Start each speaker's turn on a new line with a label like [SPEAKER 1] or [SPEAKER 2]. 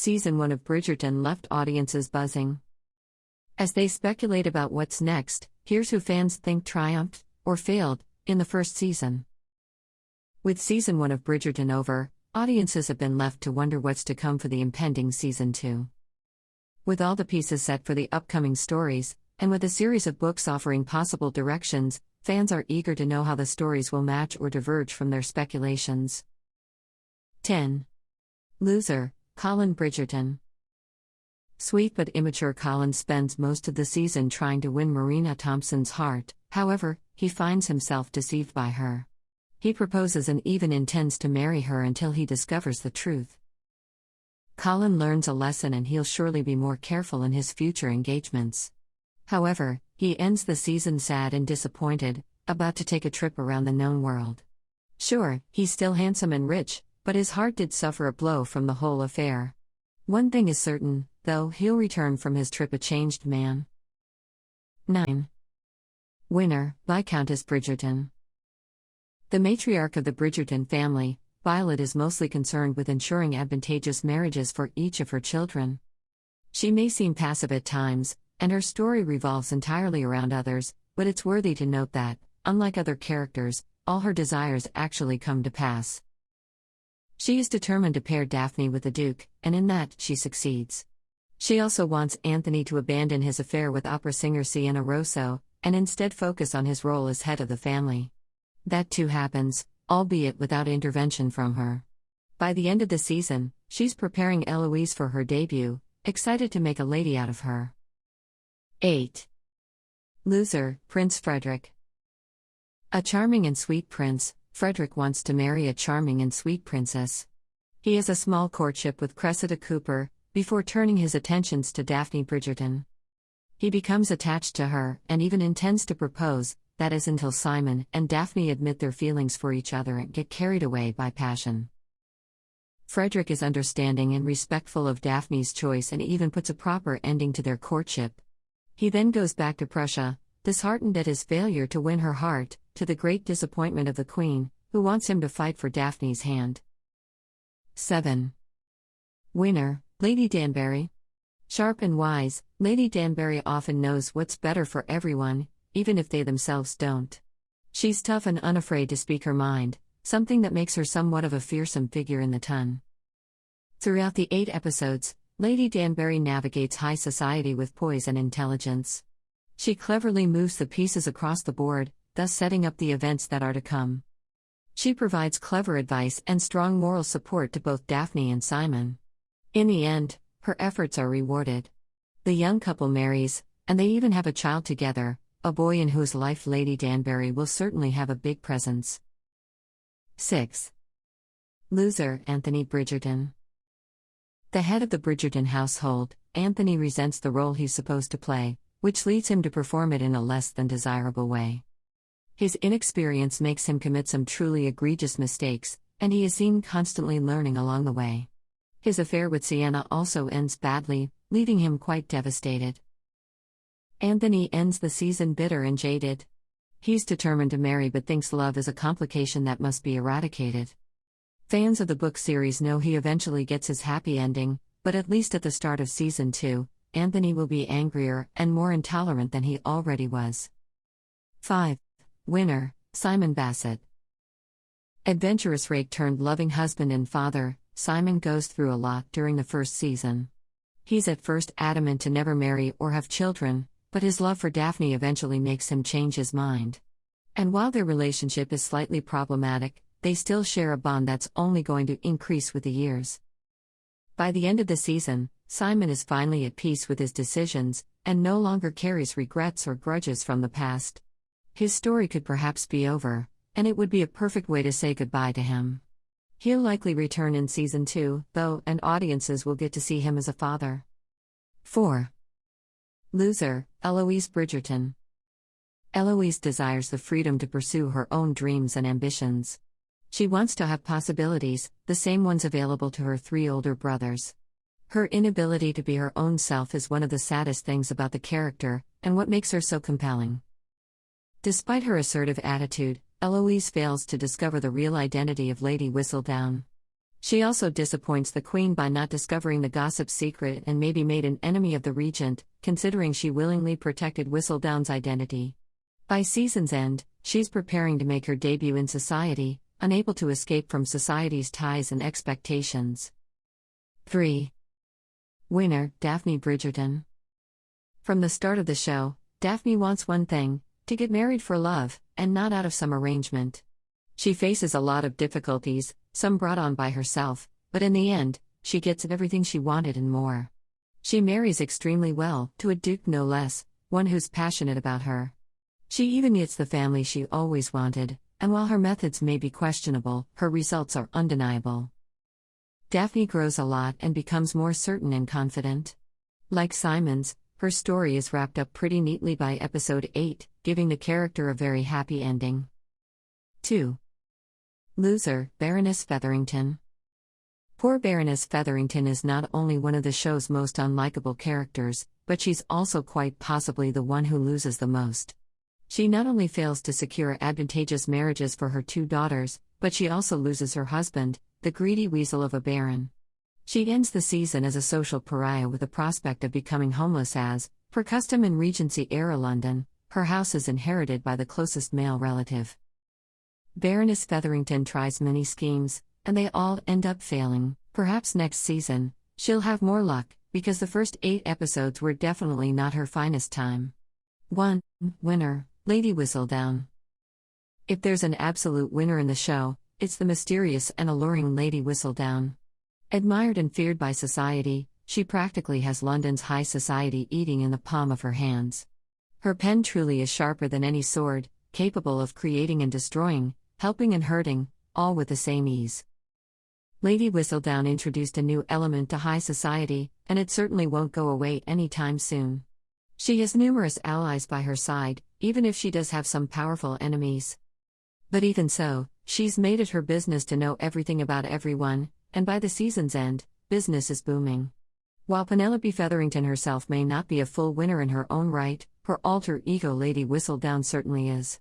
[SPEAKER 1] Season 1 of Bridgerton left audiences buzzing. As they speculate about what's next, here's who fans think triumphed, or failed, in the first season. With Season 1 of Bridgerton over, audiences have been left to wonder what's to come for the impending Season 2. With all the pieces set for the upcoming stories, and with a series of books offering possible directions, fans are eager to know how the stories will match or diverge from their speculations. 10. Loser, Colin Bridgerton. Sweet but immature Colin spends most of the season trying to win Marina Thompson's heart, however, he finds himself deceived by her. He proposes and even intends to marry her until he discovers the truth. Colin learns a lesson and he'll surely be more careful in his future engagements. However, he ends the season sad and disappointed, about to take a trip around the known world. Sure, he's still handsome and rich, but his heart did suffer a blow from the whole affair. One thing is certain, though, he'll return from his trip a changed man. 9. Winner, Viscountess Bridgerton. The matriarch of the Bridgerton family, Violet, is mostly concerned with ensuring advantageous marriages for each of her children. She may seem passive at times, and her story revolves entirely around others, but it's worthy to note that, unlike other characters, all her desires actually come to pass. She is determined to pair Daphne with the Duke, and in that, she succeeds. She also wants Anthony to abandon his affair with opera singer Sienna Rosso, and instead focus on his role as head of the family. That too happens, albeit without intervention from her. By the end of the season, she's preparing Eloise for her debut, excited to make a lady out of her. 8. Loser, Prince Frederick. A charming and sweet prince, Frederick wants to marry a charming and sweet princess. He has a small courtship with Cressida Cooper, before turning his attentions to Daphne Bridgerton. He becomes attached to her, and even intends to propose, that is until Simon and Daphne admit their feelings for each other and get carried away by passion. Frederick is understanding and respectful of Daphne's choice and even puts a proper ending to their courtship. He then goes back to Prussia, disheartened at his failure to win her heart, to the great disappointment of the Queen, who wants him to fight for Daphne's hand. 7. Winner, Lady Danbury. Sharp and wise, Lady Danbury often knows what's better for everyone, even if they themselves don't. She's tough and unafraid to speak her mind, something that makes her somewhat of a fearsome figure in the ton. Throughout the 8 episodes, Lady Danbury navigates high society with poise and intelligence. She cleverly moves the pieces across the board, thus setting up the events that are to come. She provides clever advice and strong moral support to both Daphne and Simon. In the end, her efforts are rewarded. The young couple marries, and they even have a child together, a boy in whose life Lady Danbury will certainly have a big presence. 6. Loser, Anthony Bridgerton. The head of the Bridgerton household, Anthony resents the role he's supposed to play, which leads him to perform it in a less than desirable way. His inexperience makes him commit some truly egregious mistakes, and he is seen constantly learning along the way. His affair with Sienna also ends badly, leaving him quite devastated. Anthony ends the season bitter and jaded. He's determined to marry but thinks love is a complication that must be eradicated. Fans of the book series know he eventually gets his happy ending, but at least at the start of Season 2, Anthony will be angrier and more intolerant than he already was. 5. Winner, Simon Bassett. Adventurous rake turned loving husband and father, Simon goes through a lot during the first season. He's at first adamant to never marry or have children, but his love for Daphne eventually makes him change his mind. And while their relationship is slightly problematic, they still share a bond that's only going to increase with the years. By the end of the season, Simon is finally at peace with his decisions, and no longer carries regrets or grudges from the past. His story could perhaps be over, and it would be a perfect way to say goodbye to him. He'll likely return in Season 2, though, and audiences will get to see him as a father. 4. Loser, Eloise Bridgerton. Eloise desires the freedom to pursue her own dreams and ambitions. She wants to have possibilities, the same ones available to her 3 older brothers. Her inability to be her own self is one of the saddest things about the character, and what makes her so compelling. Despite her assertive attitude, Eloise fails to discover the real identity of Lady Whistledown. She also disappoints the Queen by not discovering the gossip's secret and maybe made an enemy of the regent, considering she willingly protected Whistledown's identity. By season's end, she's preparing to make her debut in society, unable to escape from society's ties and expectations. 3. Winner, Daphne Bridgerton. From the start of the show, Daphne wants one thing: to get married for love, and not out of some arrangement. She faces a lot of difficulties, some brought on by herself, but in the end, she gets everything she wanted and more. She marries extremely well, to a duke no less, one who's passionate about her. She even gets the family she always wanted, and while her methods may be questionable, her results are undeniable. Daphne grows a lot and becomes more certain and confident. Like Simon's, her story is wrapped up pretty neatly by episode 8, giving the character a very happy ending. 2. Loser, Baroness Featherington. Poor Baroness Featherington is not only one of the show's most unlikable characters, but she's also quite possibly the one who loses the most. She not only fails to secure advantageous marriages for her 2 daughters, but she also loses her husband, the greedy weasel of a baron. She ends the season as a social pariah with the prospect of becoming homeless as, per custom in Regency-era London, her house is inherited by the closest male relative. Baroness Featherington tries many schemes, and they all end up failing. Perhaps next season, she'll have more luck, because the first 8 episodes were definitely not her finest time. 1. Winner, Lady Whistledown. If there's an absolute winner in the show, it's the mysterious and alluring Lady Whistledown. Admired and feared by society, she practically has London's high society eating in the palm of her hands. Her pen truly is sharper than any sword, capable of creating and destroying, helping and hurting, all with the same ease. Lady Whistledown introduced a new element to high society, and it certainly won't go away anytime soon. She has numerous allies by her side, even if she does have some powerful enemies. But even so, she's made it her business to know everything about everyone, and by the season's end, business is booming. While Penelope Featherington herself may not be a full winner in her own right, her alter ego Lady Whistledown certainly is.